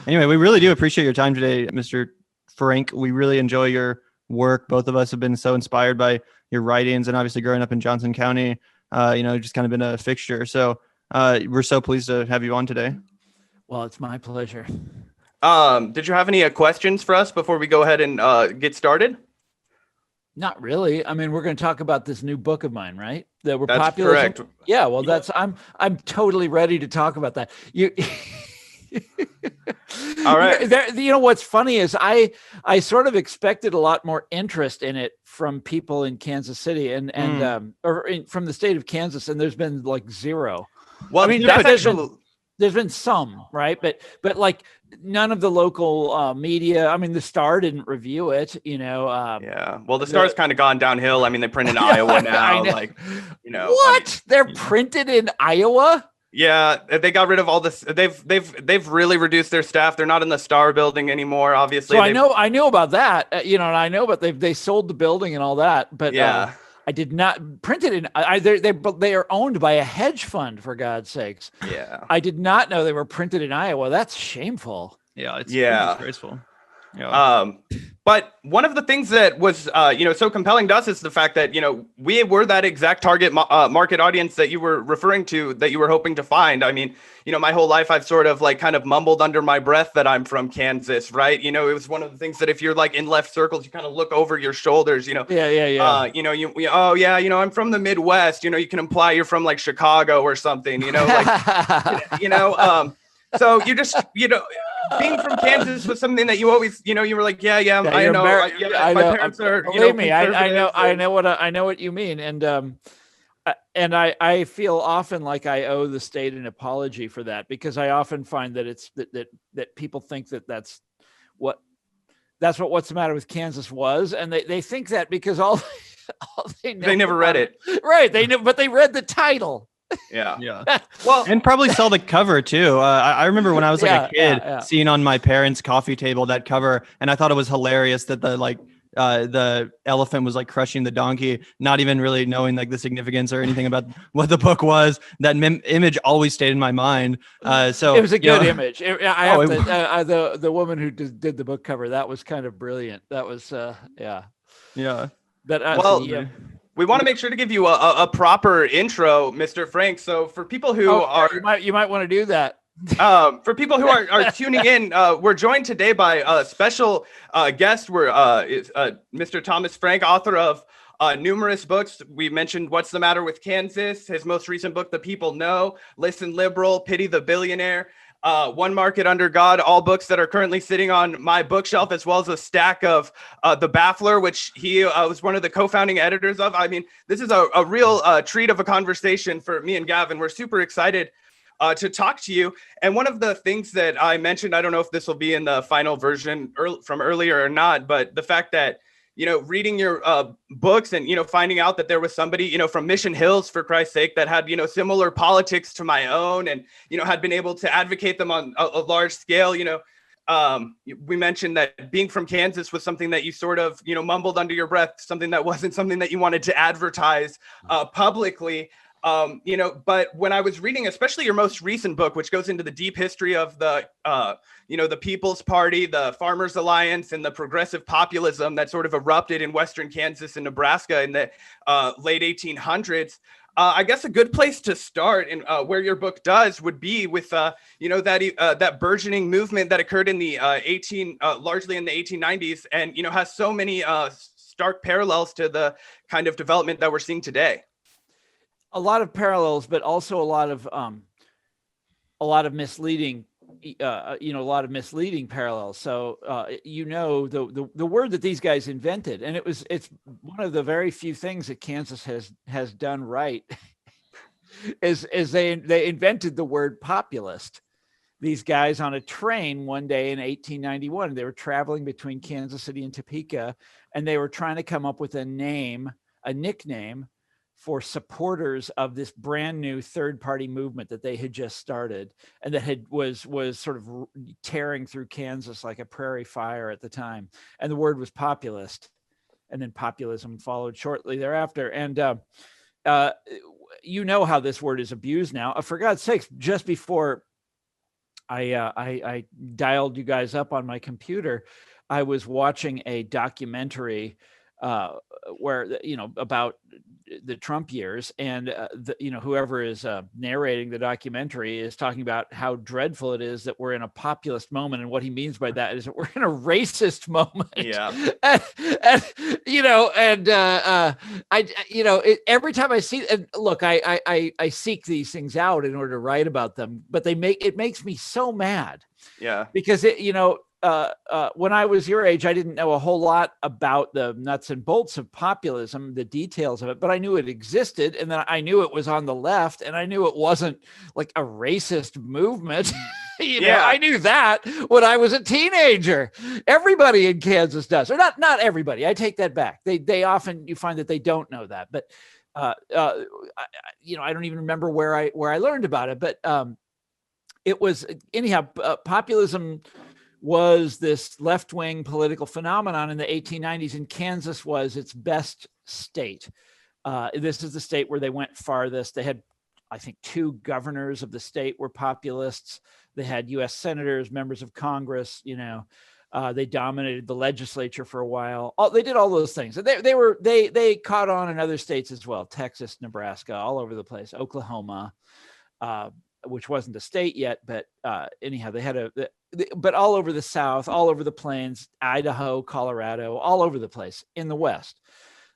Anyway, we really do appreciate your time today, Mr. Frank. We really enjoy your work. Both of us have been so inspired by your writings, and obviously growing up in Johnson County, just kind of been a fixture. So we're so pleased to have you on today. Well, it's my pleasure. Did you have any questions for us before we go ahead and get started? Not really. I mean, we're going to talk about this new book of mine, right? That we're That's Populism. correct. Yeah. Well, I'm totally ready to talk about that. All right. You know what's funny is I sort of expected a lot more interest in it from people in Kansas City from the state of Kansas, and there's been like zero. Well, I mean, there's been some, right? But like none of the local media. I mean, the Star didn't review it, yeah. Well, the Star's kind of gone downhill. I mean, they print in Iowa now. What? They're printed in Iowa? Yeah, they got rid of all this. They've really reduced their staff. They're not in the Star building anymore. Obviously, so I know about that. And I know, but they sold the building and all that. But yeah. I did not print it in. They are owned by a hedge fund, for God's sakes. Yeah, I did not know they were printed in Iowa. That's shameful. Yeah, it's disgraceful. Yeah. But one of the things that was, so compelling to us is the fact that, we were that exact target market audience that you were referring to, that you were hoping to find. I mean, my whole life I've sort of like kind of mumbled under my breath that I'm from Kansas, right? It was one of the things that if you're like in left circles, you kind of look over your shoulders, Yeah. I'm from the Midwest, you can imply you're from like Chicago or something, so you just, being from Kansas was something that you always, you were like, I know. My parents are, believe me, I know what you mean. And I feel often like I owe the state an apology for that, because I often find that it's that people think that's what's the matter with Kansas was. And they think that because all they never read it. Right. But they read the title. Yeah. Well, and probably saw the cover too. I remember when I was like a kid seeing on my parents' coffee table that cover, and I thought it was hilarious that the elephant was like crushing the donkey, not even really knowing like the significance or anything about what the book was. That image always stayed in my mind. So it was a good image. The woman who did the book cover, that was kind of brilliant. That was yeah. But we want to make sure to give you a proper intro, Mr. Frank. So for people who you might want to do that. For people who are tuning in, we're joined today by a special guest. We're Mr. Thomas Frank, author of numerous books. We mentioned What's the Matter with Kansas, his most recent book, The People Know, Listen Liberal, Pity the Billionaire, One Market Under God, all books that are currently sitting on my bookshelf, as well as a stack of The Baffler, which he was one of the co-founding editors of. I mean, this is a real treat of a conversation for me and Gavin. We're super excited to talk to you. And one of the things that I mentioned, I don't know if this will be in the final version from earlier or not, but the fact that, reading your books and, finding out that there was somebody, from Mission Hills, for Christ's sake, that had, similar politics to my own and, had been able to advocate them on a large scale. We mentioned that being from Kansas was something that you sort of, mumbled under your breath, something that wasn't something that you wanted to advertise publicly. But when I was reading, especially your most recent book, which goes into the deep history of the, the People's Party, the Farmers Alliance, and the progressive populism that sort of erupted in Western Kansas and Nebraska in the late 1800s, I guess a good place to start and where your book does would be with, that burgeoning movement that occurred in the largely in the 1890s and, has so many stark parallels to the kind of development that we're seeing today. A lot of parallels, but also a lot of misleading, a lot of misleading parallels. So, the word that these guys invented, and it's one of the very few things that Kansas has done right, is they invented the word populist. These guys on a train one day in 1891, they were traveling between Kansas City and Topeka, and they were trying to come up with a nickname for supporters of this brand new third party movement that they had just started and that was sort of tearing through Kansas like a prairie fire at the time. And the word was populist, and then populism followed shortly thereafter. And how this word is abused now. For God's sakes, just before I dialed you guys up on my computer. I was watching a documentary where, about the Trump years, and whoever is narrating the documentary is talking about how dreadful it is that we're in a populist moment, and what he means by that is that we're in a racist moment. Yeah. Every time I see, and look, I seek these things out in order to write about them, but it makes me so mad. Yeah. Because when I was your age, I didn't know a whole lot about the nuts and bolts of populism, the details of it, but I knew it existed, and then I knew it was on the left, and I knew it wasn't like a racist movement. I knew that when I was a teenager. Everybody in Kansas does, or not everybody. I take that back. They often, you find that they don't know that, but I don't even remember where I learned about it, but it was anyhow. Populism was this left-wing political phenomenon in the 1890s, and Kansas was its best state. This is the state where they went farthest. They had, I think, 2 governors of the state were populists. They had U.S. senators, members of Congress. They dominated the legislature for a while. They did all those things. They caught on in other states as well: Texas, Nebraska, all over the place. Oklahoma, which wasn't a state yet, but anyhow, they had but all over the South, all over the plains, Idaho, Colorado, all over the place in the West.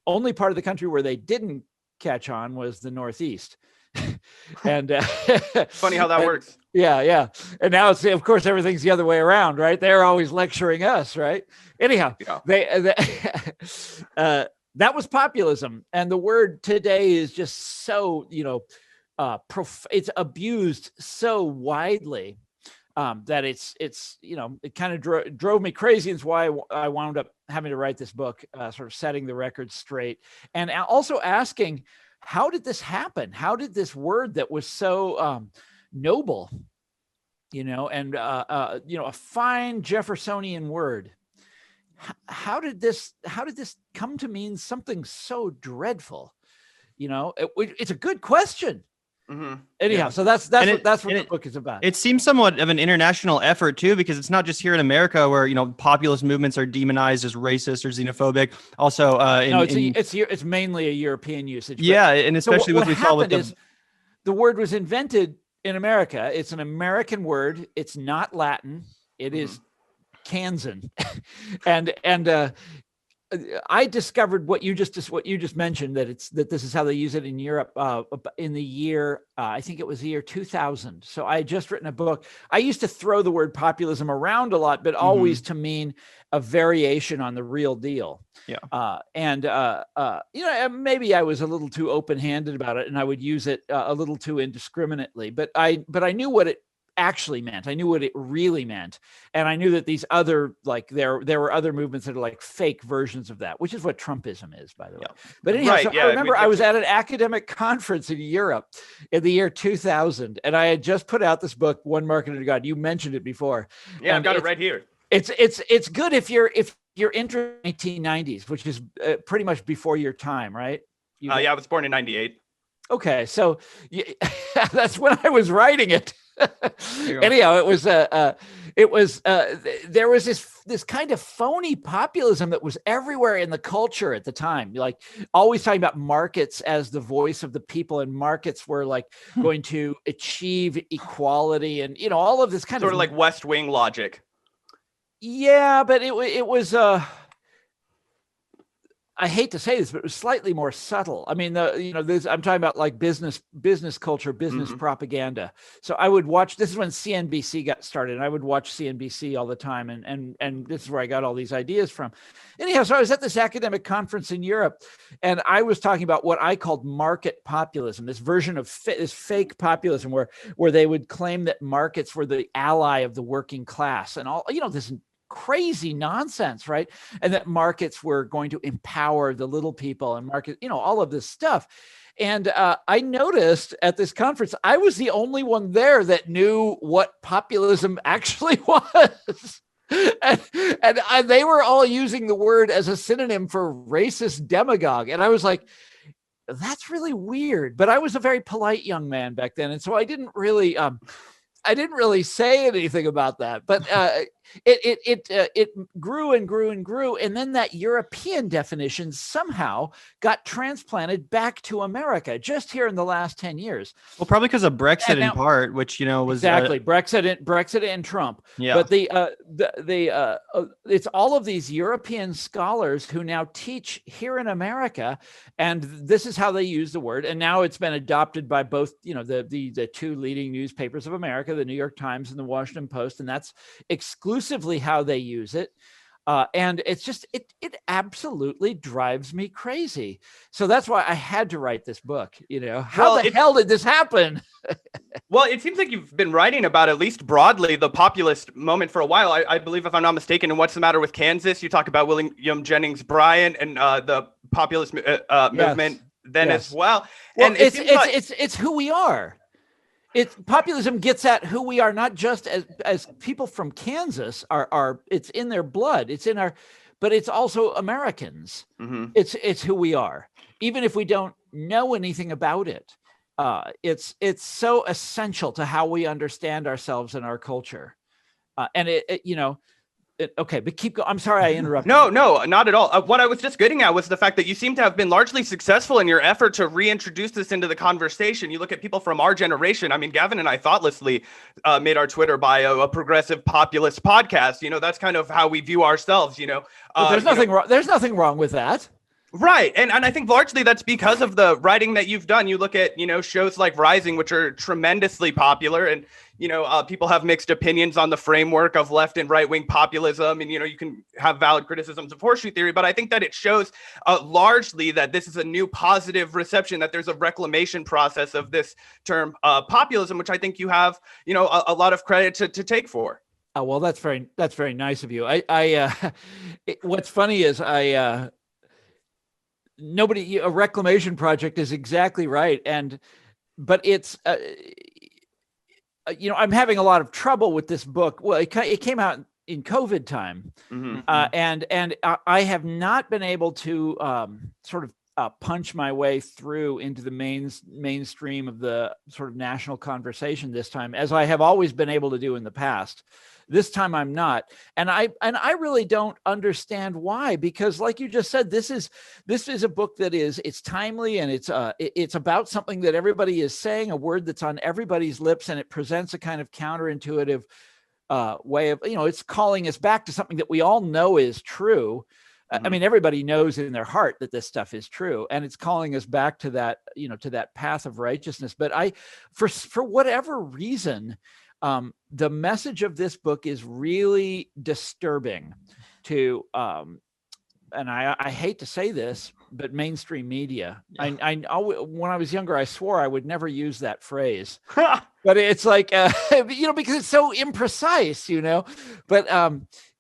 Only part of the country where they didn't catch on was the Northeast. And funny how that works. Yeah. And now it's, of course, everything's the other way around, right? They're always lecturing us, right? Anyhow, that was populism. And the word today is just so, it's abused so widely. That it's it kind of drove me crazy. It's why I wound up having to write this book, sort of setting the record straight, and also asking, how did this happen? How did this word that was so noble, and a fine Jeffersonian word, how did this come to mean something so dreadful? It's a good question. Mm-hmm. Anyhow, yeah. So that's what the book is about. It seems somewhat of an international effort too, because it's not just here in America where populist movements are demonized as racist or xenophobic. Also, it's mainly a European usage. Yeah, and especially what we saw with the word was invented in America. It's an American word. It's not Latin. It is Kansan, and I discovered what you just mentioned, that this is how they use it in Europe in the year I think it was the year 2000. So I had just written a book. I used to throw the word populism around a lot, but always to mean a variation on the real deal. Yeah. Maybe I was a little too open-handed about it, and I would use it a little too indiscriminately. But I knew what it actually meant. I knew what it really meant, and I knew that these other, like, there were other movements that are like fake versions of that, which is what Trumpism is, by the way. But anyhow, I remember I was at an academic conference in Europe in the year 2000, and I had just put out this book, One Market Under God. You mentioned it before. Yeah, I've got it right here. It's good if you're into 1990s, which is pretty much before your time, right? I was born in 98. Okay, so that's when I was writing it. Anyhow, there was this kind of phony populism that was everywhere in the culture at the time, like always talking about markets as the voice of the people, and markets were like going to achieve equality, and all of this kind sort of like West Wing logic. Yeah, but it was I hate to say this, but it was slightly more subtle. I mean, I'm talking about like business culture, business propaganda. So I would watch. This is when CNBC got started, and I would watch CNBC all the time, and this is where I got all these ideas from. Anyhow, so I was at this academic conference in Europe, and I was talking about what I called market populism, this version of this fake populism where they would claim that markets were the ally of the working class, and all this crazy nonsense, right? And that markets were going to empower the little people, and all of this stuff. And I noticed at this conference, I was the only one there that knew what populism actually was. And they were all using the word as a synonym for racist demagogue. And I was like, that's really weird. But I was a very polite young man back then. And so I didn't really I didn't really say anything about that, but it grew and grew and grew, and then that European definition somehow got transplanted back to America just here in the last 10 years. Well, probably because of Brexit in part, which was exactly Brexit and Trump. Yeah. But it's all of these European scholars who now teach here in America, and this is how they use the word. And now it's been adopted by both, the two leading newspapers of America, the New York Times and the Washington Post, and that's exclusively how they use it. And it's just, it absolutely drives me crazy. So that's why I had to write this book. How the hell did this happen? Well, it seems like you've been writing about, at least broadly, the populist moment for a while. I believe, if I'm not mistaken, in What's the Matter with Kansas, you talk about William Jennings Bryan and the populist movement then as well. And it's who we are. Populism gets at who we are, not just as people from Kansas are. It's in their blood. But it's also Americans. Mm-hmm. It's who we are, even if we don't know anything about it. It's so essential to how we understand ourselves and our culture. Okay, but keep going. I'm sorry I interrupted. No, not at all. What I was just getting at was the fact that you seem to have been largely successful in your effort to reintroduce this into the conversation. You look at people from our generation. I mean, Gavin and I thoughtlessly made our Twitter bio a progressive populist podcast. That's kind of how we view ourselves. There's nothing wrong. There's nothing wrong with that. Right. And I think largely that's because of the writing that you've done. You look at, shows like Rising, which are tremendously popular, and, people have mixed opinions on the framework of left and right wing populism. And, you can have valid criticisms of horseshoe theory, but I think that it shows largely that this is a new positive reception, that there's a reclamation process of this term populism, which I think you have, a lot of credit to take for. Oh, well, that's very nice of you. What's funny is a reclamation project is exactly right. But it's, I'm having a lot of trouble with this book. Well, it came out in COVID time. Mm-hmm. And I have not been able to sort of punch my way through into the mainstream of the sort of national conversation this time, as I have always been able to do in the past. This time I'm not. And I really don't understand why, because like you just said, this is a book that it's timely, and it's about something that everybody is saying, a word that's on everybody's lips, and it presents a kind of counterintuitive way of, it's calling us back to something that we all know is true. Mm-hmm. I mean, everybody knows in their heart that this stuff is true, and it's calling us back to that, to that path of righteousness. But for whatever reason, the message of this book is really disturbing to, and I hate to say this, but mainstream media. Yeah. When I was younger, I swore I would never use that phrase, but it's like, because it's so imprecise, but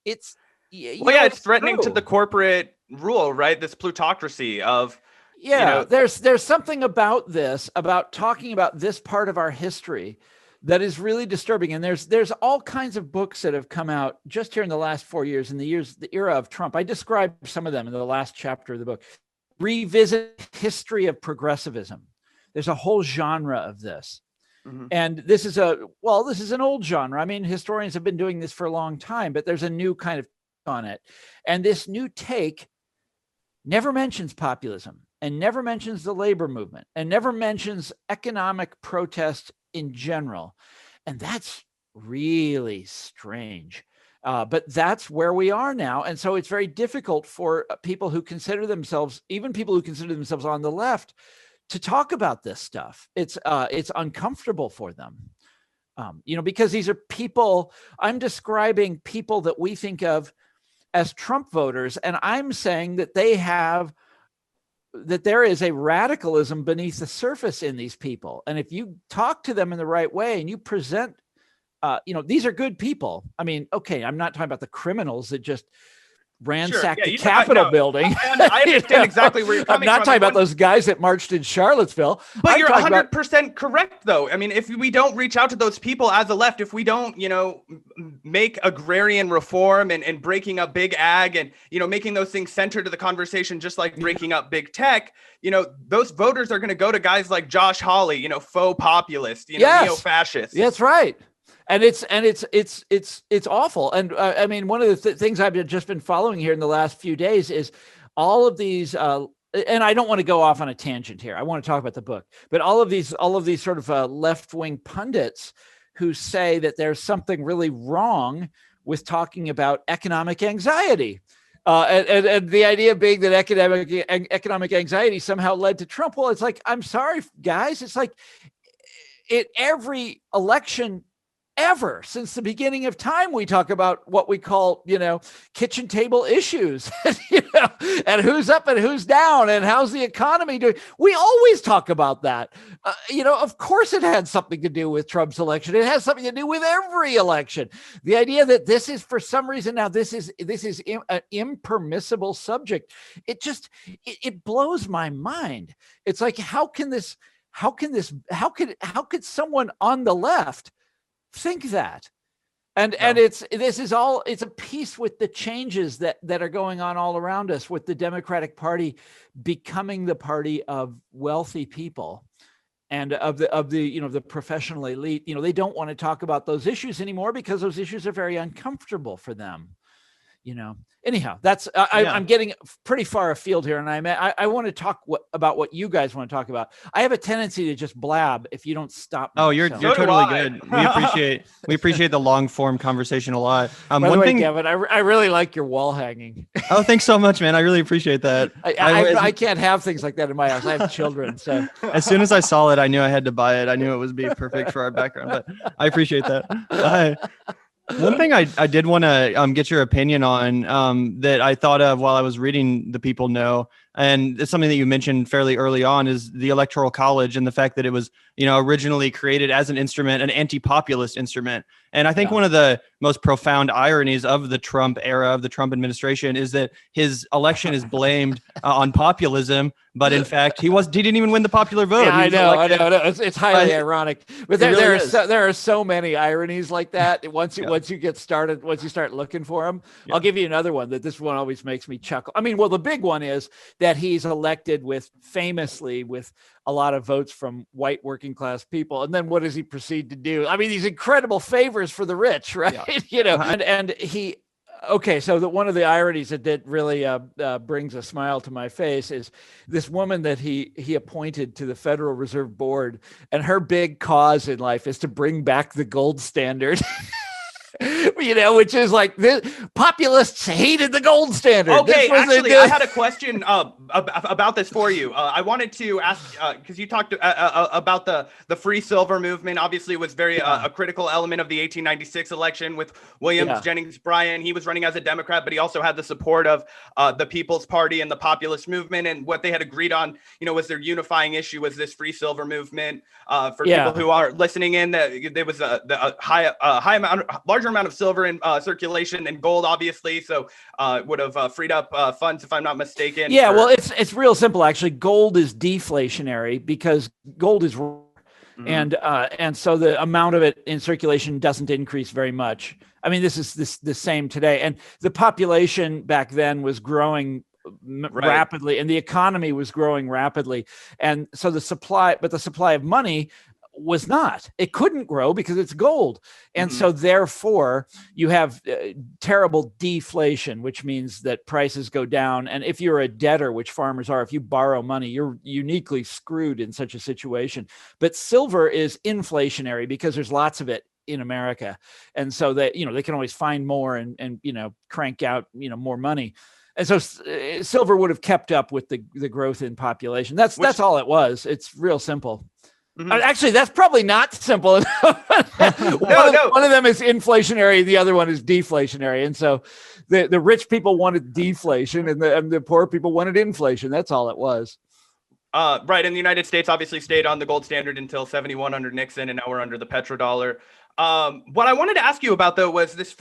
it's, it's threatening to the corporate rule, right? This plutocracy of, there's something about this, about talking about this part of our history that is really disturbing. And there's all kinds of books that have come out just here in the last 4 years, in the era of Trump. I described some of them in the last chapter of the book. Revisit history of progressivism. There's a whole genre of this. Mm-hmm. And this is an old genre. I mean, historians have been doing this for a long time, but there's a new kind of on it. And this new take never mentions populism, and never mentions the labor movement, and never mentions economic protest in general. And that's really strange. But that's where we are now. And so it's very difficult for people who consider themselves, even people who consider themselves on the left, to talk about this stuff. It's uncomfortable for them, because these are people, I'm describing people that we think of as Trump voters. And I'm saying that that there is a radicalism beneath the surface in these people. And if you talk to them in the right way and you present, these are good people. I mean, okay, I'm not talking about the criminals that just ransacked the Capitol building. I understand exactly where you're coming from. I'm not talking about those guys that marched in Charlottesville. But you're 100% correct, though. I mean, if we don't reach out to those people as a left, if we don't, make agrarian reform and breaking up big ag and, making those things center to the conversation, just like breaking up big tech, those voters are going to go to guys like Josh Hawley, faux populist, neo-fascist. That's right. it's awful. And I mean, one of the things I've just been following here in the last few days is all of these. And I don't want to go off on a tangent here. I want to talk about the book, but all of these sort of left-wing pundits who say that there's something really wrong with talking about economic anxiety. And the idea being that economic anxiety somehow led to Trump. Well, it's like, I'm sorry, guys. It's like every election ever since the beginning of time, we talk about what we call, kitchen table issues, and who's up and who's down and how's the economy doing. We always talk about that. Of course it had something to do with Trump's election. It has something to do with every election. The idea that this is, for some reason now, this is an impermissible subject. It blows my mind. It's like, how could someone on the left think that? And it's a piece with the changes that are going on all around us, with the Democratic Party becoming the party of wealthy people and of the professional elite. They don't want to talk about those issues anymore because those issues are very uncomfortable for them. Anyhow, I'm getting pretty far afield here, and I want to talk about what you guys want to talk about. I have a tendency to just blab if you don't stop me. Oh, you're totally good. We appreciate the long form conversation a lot. By the way, Gavin, I really like your wall hanging. Oh, thanks so much, man. I really appreciate that. I can't have things like that in my house. I have children, so as soon as I saw it, I knew I had to buy it. I knew it would be perfect for our background. But I appreciate that. One thing I did want to get your opinion on that I thought of while I was reading The People Know, and it's something that you mentioned fairly early on, is the Electoral College and the fact that it was, originally created as an instrument, an anti-populist instrument. And I think one of the most profound ironies of the Trump era, of the Trump administration, is that his election is blamed on populism, but in fact, he didn't even win the popular vote. Yeah, I know. It's highly ironic, but there are so many ironies like that. Once you get started, once you start looking for them, I'll give you another one. This one always makes me chuckle. I mean, well, the big one is that he's elected famously with a lot of votes from white working class people. And then what does he proceed to do? I mean, these incredible favors for the rich, right? Yeah. And he, so one of the ironies that really brings a smile to my face is this woman that he appointed to the Federal Reserve Board, and her big cause in life is to bring back the gold standard. Which is like, this populists hated the gold standard. Okay, actually, I had a question about this for you. I wanted to ask, because you talked about the free silver movement. Obviously, it was a critical element of the 1896 election with Williams Jennings Bryan. He was running as a Democrat, but he also had the support of the People's Party and the populist movement. And what they had agreed on, was their unifying issue was this free silver movement. For people who are listening in, that there was a larger amount of silver in circulation and gold, obviously, so would have freed up funds, if I'm not mistaken. Well, it's real simple, actually. Gold is deflationary because gold is rare. And so the amount of it in circulation doesn't increase very much. I mean, this is the same today, and the population back then was growing rapidly, and the economy was growing rapidly, and so the supply of money was not. It couldn't grow because it's gold. And so therefore you have terrible deflation, which means that prices go down. And if you're a debtor, which farmers are, if you borrow money, you're uniquely screwed in such a situation. But silver is inflationary because there's lots of it in America. And so that, they can always find more and crank out, more money. And so silver would have kept up with the growth in population. That's all it was. It's real simple. Actually, that's probably not simple enough. One of them is inflationary. The other one is deflationary. And so the rich people wanted deflation and the poor people wanted inflation. That's all it was. Right. And the United States obviously stayed on the gold standard until 1971 under Nixon, and now we're under the petrodollar. What I wanted to ask you about, though, was this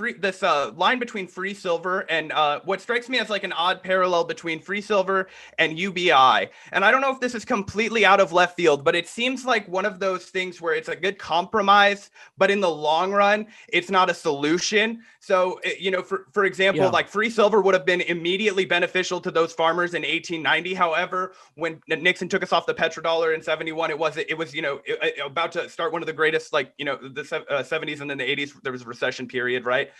line between free silver and what strikes me as like an odd parallel between free silver and UBI. And I don't know if this is completely out of left field, but it seems like one of those things where it's a good compromise, but in the long run, it's not a solution. So, for example, like free silver would have been immediately beneficial to those farmers in 1890. However, when Nixon took us off the petrodollar in 1971, it was about to start one of the greatest, the '70s, and then the '80s there was a recession period, right?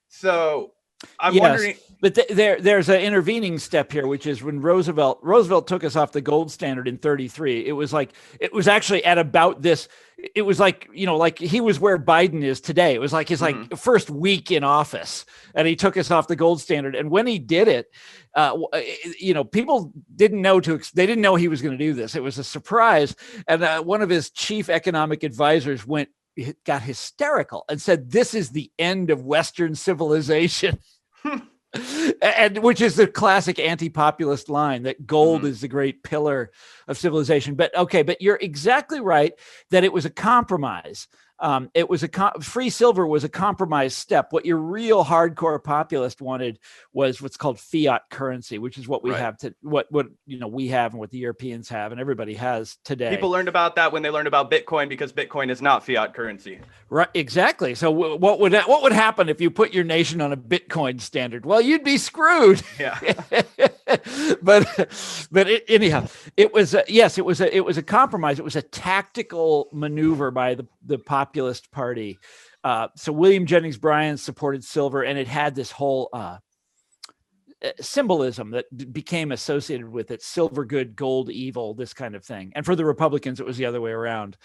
So I'm wondering. But there's an intervening step here, which is when Roosevelt took us off the gold standard in 33. It was actually at about this. It was like, like he was where Biden is today. It was like his like first week in office, and he took us off the gold standard. And when he did it, people didn't know they didn't know he was going to do this. It was a surprise. And one of his chief economic advisors got hysterical and said, "This is the end of Western civilization." And which is the classic anti-populist line that gold is the great pillar of civilization. But you're exactly right that it was a compromise. It was free silver was a compromise step. What your real hardcore populist wanted was what's called fiat currency, which is what we have what we have and what the Europeans have and everybody has today. People learned about that when they learned about Bitcoin, because Bitcoin is not fiat currency. Right, exactly. So what would happen if you put your nation on a Bitcoin standard? Well, you'd be screwed. Yeah. Anyhow, it was a compromise. It was a tactical maneuver by the Populist Party. So William Jennings Bryan supported silver, and it had this whole symbolism that became associated with it: silver good, gold evil, this kind of thing. And for the Republicans, it was the other way around.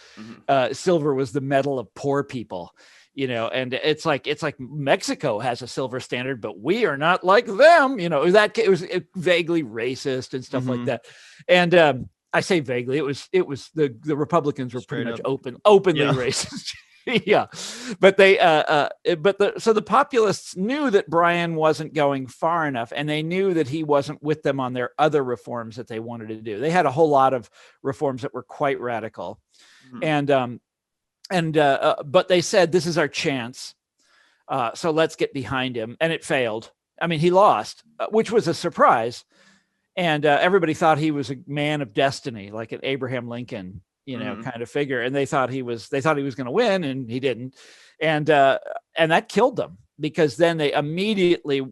Silver was the metal of poor people. And it's like Mexico has a silver standard, but we are not like them. That it was vaguely racist and stuff like that. And I say vaguely, it was the Republicans were pretty much openly racist. Yeah, but so the populists knew that Bryan wasn't going far enough, and they knew that he wasn't with them on their other reforms that they wanted to do. They had a whole lot of reforms that were quite radical, but they said, this is our chance, so let's get behind him. And it failed. I mean, he lost, which was a surprise, and everybody thought he was a man of destiny, like an Abraham Lincoln, kind of figure. And they thought he was going to win, and he didn't, and that killed them, because then they immediately,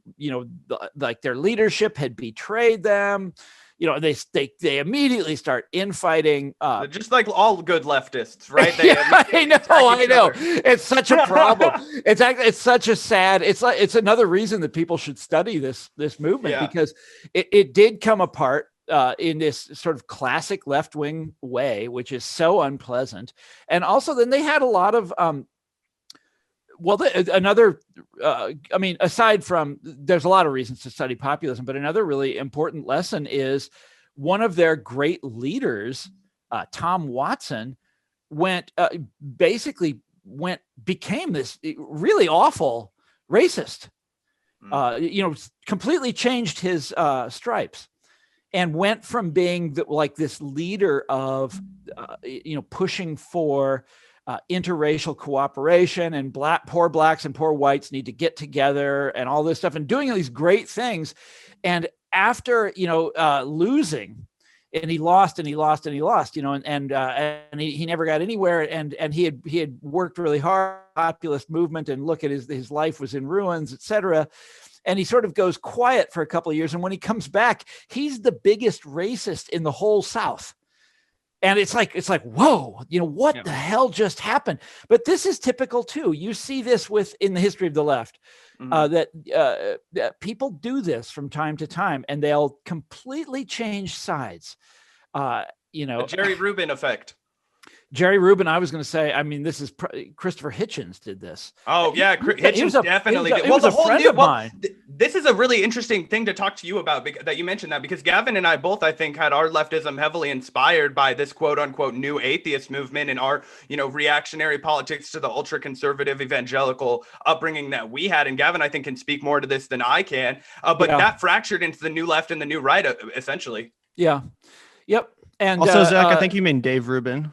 like their leadership had betrayed them. They immediately start infighting. Just like all good leftists, right? I know. It's such a problem. It's such a sad. It's another reason that people should study this movement, because it did come apart in this sort of classic left-wing way, which is so unpleasant. And also, then they had a lot of aside from, there's a lot of reasons to study populism, but another really important lesson is one of their great leaders, Tom Watson, became this really awful racist, completely changed his stripes, and went from being this leader of, pushing for interracial cooperation, and poor blacks and poor whites need to get together and all this stuff, and doing these great things. And after, losing, and he lost, and he never got anywhere. And he had worked really hard, populist movement, and look at his life was in ruins, etc. And he sort of goes quiet for a couple of years. And when he comes back, he's the biggest racist in the whole South. And it's like, whoa, what the hell just happened? But this is typical too. You see this in the history of the left, that people do this from time to time, and they'll completely change sides. The Jerry Rubin effect. Jerry Rubin, I was going to say, this is Christopher Hitchens did this. Oh yeah, Hitchens definitely did. Well, the whole friend of mine. This is a really interesting thing to talk to you about, that you mentioned that, because Gavin and I both, I think, had our leftism heavily inspired by this quote unquote new atheist movement, and our, reactionary politics to the ultra conservative evangelical upbringing that we had. And Gavin, I think, can speak more to this than I can. But that fractured into the new left and the new right, essentially. Yeah. Yep. And also, Zach, I think you mean Dave Rubin.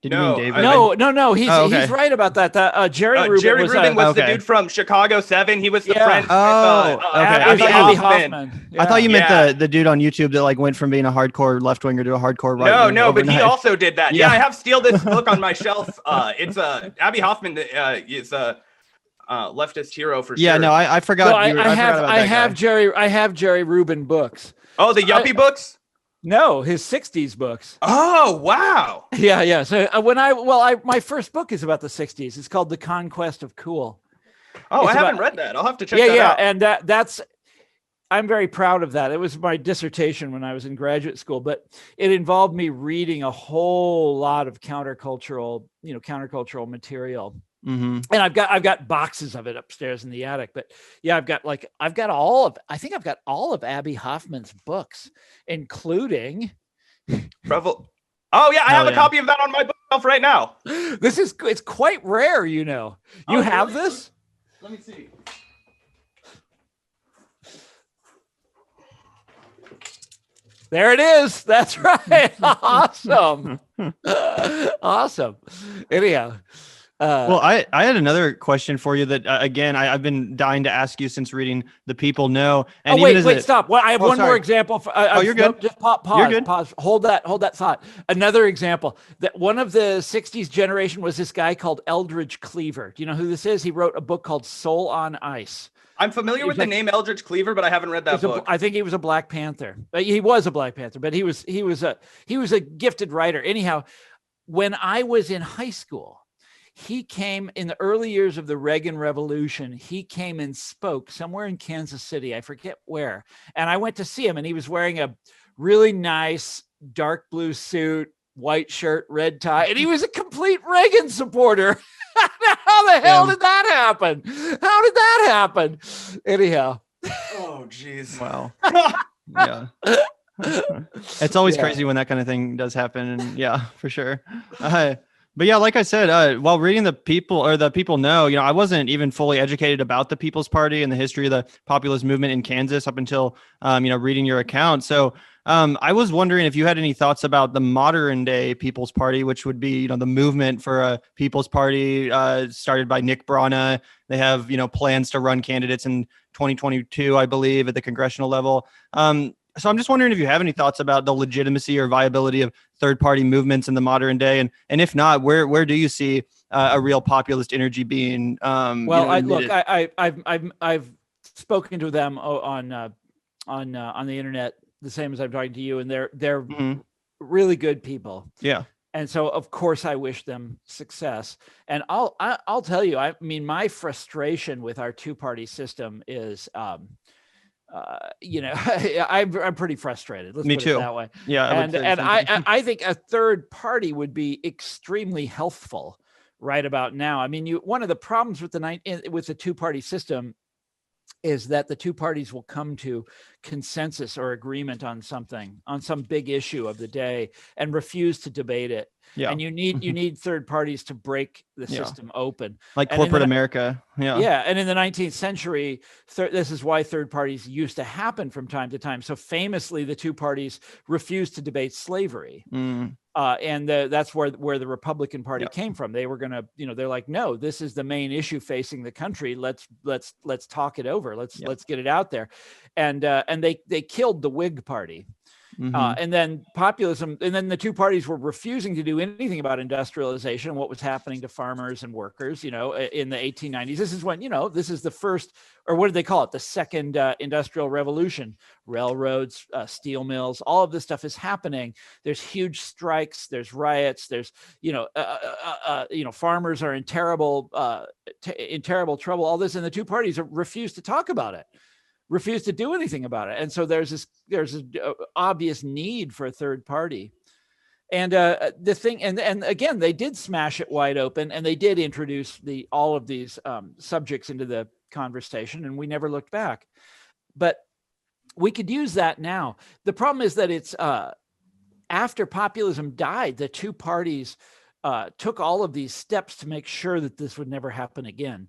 No, he's right about that. Jerry Rubin was the dude from Chicago 7. He was the friend. Abby Hoffman. Yeah. I thought you meant the dude on YouTube that went from being a hardcore left winger to a hardcore right winger. No, but he also did that. Yeah, I have this book on my shelf. It's Abby Hoffman is a leftist hero for sure. Yeah, no, I forgot. I have Jerry Rubin books. Oh, the yuppie books. No, his 60s books. Oh, wow. Yeah. So my first book is about the 60s. It's called The Conquest of Cool. Oh, I haven't read that. I'll have to check that out. And I'm very proud of that. It was my dissertation when I was in graduate school, but it involved me reading a whole lot of countercultural material. Mm-hmm. And I've got boxes of it upstairs in the attic. But yeah, I've got all of Abby Hoffman's books, including Revel. Oh yeah, I have a copy of that on my bookshelf right now. It's quite rare, you know. You have really? This? Let me see. There it is. That's right. Awesome. Awesome. Anyhow. Well, I had another question for you that, again, I've been dying to ask you since reading The People Know. And wait, stop. Well, I have one more example. You're good. Just pause. You're good. Pause. Hold that thought. Another example that one of the 60s generation was this guy called Eldridge Cleaver. Do you know who this is? He wrote a book called Soul on Ice. I'm familiar with the name Eldridge Cleaver, but I haven't read that book. I think he was a Black Panther. He was a Black Panther, but he was a gifted writer. Anyhow, when I was in high school, he came in the early years of the Reagan Revolution. He came and spoke somewhere in Kansas City. I forget where. And I went to see him, and he was wearing a really nice dark blue suit, white shirt, red tie, and he was a complete Reagan supporter. How the hell did that happen? How did that happen? Anyhow. Oh, geez. Wow. Yeah. It's always crazy when that kind of thing does happen. And yeah, for sure. But yeah, like I said, while reading The People Know, I wasn't even fully educated about the People's Party and the history of the populist movement in Kansas up until, reading your account. So I was wondering if you had any thoughts about the modern day People's Party, which would be, the movement for a People's Party started by Nick Brana. They have, plans to run candidates in 2022, I believe, at the congressional level. So I'm just wondering if you have any thoughts about the legitimacy or viability of third-party movements in the modern day, and if not, where do you see a real populist energy being? I've spoken to them on the internet, the same as I'm talking to you, and they're really good people. Yeah. And so, of course, I wish them success. And I'll tell you, I mean, my frustration with our two-party system is. I'm pretty frustrated. Let's Me put too. it that way. Yeah, and I think a third party would be extremely healthful right about now. I mean, one of the problems with the two-party system is that the two parties will come to consensus or agreement on something, on some big issue of the day, and refuse to debate it. Yeah. And you need third parties to break the system open. Like corporate America. Yeah. Yeah. And in the 19th century, this is why third parties used to happen from time to time. So famously, the two parties refused to debate slavery. And that's where the Republican Party came from. They were going to, they're like, no, this is the main issue facing the country. Let's talk it over. Let's get it out there. And they killed the Whig Party. And then populism, and then the two parties were refusing to do anything about industrialization and what was happening to farmers and workers, in the 1890s. This is when, this is the first, or what did they call it? The second industrial revolution. Railroads, steel mills, all of this stuff is happening. There's huge strikes, there's riots, there's, farmers are in terrible trouble, all this, and the two parties refuse to talk about it. Refuse to do anything about it. And so there's an obvious need for a third party. And the thing, and again, they did smash it wide open, and they did introduce all of these subjects into the conversation, and we never looked back. But we could use that now. The problem is that it's after populism died, the two parties took all of these steps to make sure that this would never happen again,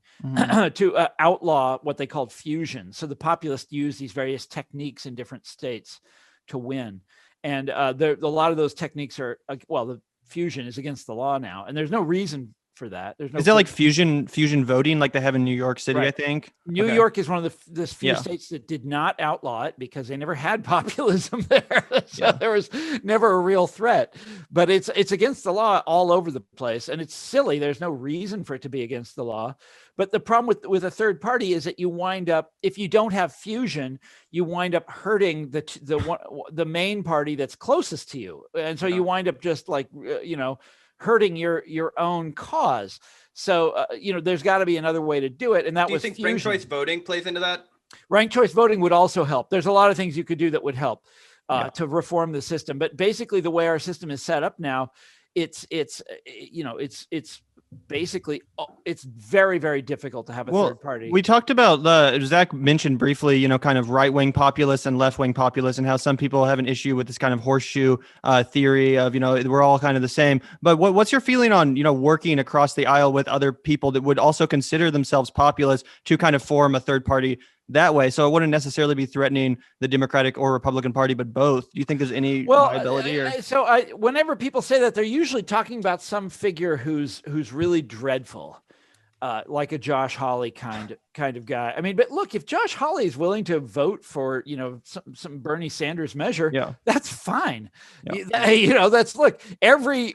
to outlaw what they called fusion. So the populists used these various techniques in different states to win. And a lot of those techniques are, the fusion is against the law now. And there's no reason for that. There's no. Is that like fusion voting like they have in New York City? Right. I think New York is one of the few states that did not outlaw it because they never had populism there, so there was never a real threat. But it's against the law all over the place, and it's silly. There's no reason for it to be against the law. But the problem with a third party is that you wind up, if you don't have fusion, you wind up hurting the main party that's closest to you, and so you wind up just like hurting your own cause. So there's got to be another way to do it, and that was. Do you think ranked choice voting plays into that? Ranked choice voting would also help. There's a lot of things you could do that would help to reform the system. But basically, the way our system is set up now, it's basically it's very, very difficult to have a third party. We talked about Zach mentioned briefly, kind of right-wing populists and left-wing populists, and how some people have an issue with this kind of horseshoe theory of, we're all kind of the same. But what's your feeling on, working across the aisle with other people that would also consider themselves populists to kind of form a third party that way? So it wouldn't necessarily be threatening the Democratic or Republican Party, but both. Do you think there's any viability? Whenever people say that, they're usually talking about some figure who's really dreadful, like a Josh Hawley kind of guy. I mean, but look, if Josh Hawley is willing to vote for some Bernie Sanders measure, that's fine. That's look every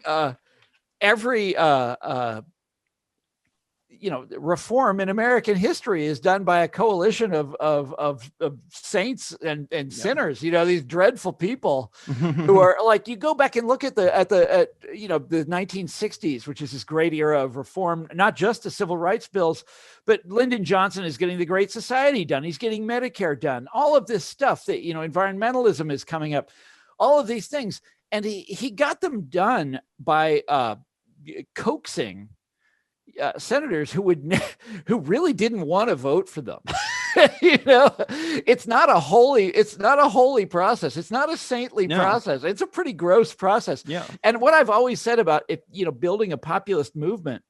reform in American history is done by a coalition of saints and sinners. These dreadful people who are like, you go back and look at the 1960s, which is this great era of reform, not just the civil rights bills, but Lyndon Johnson is getting the Great Society done. He's getting Medicare done. All of this stuff that environmentalism is coming up. All of these things, and he got them done by coaxing senators who really didn't want to vote for them. It's not a holy process. It's not a saintly process. It's a pretty gross process. Yeah. And what I've always said about building a populist movement,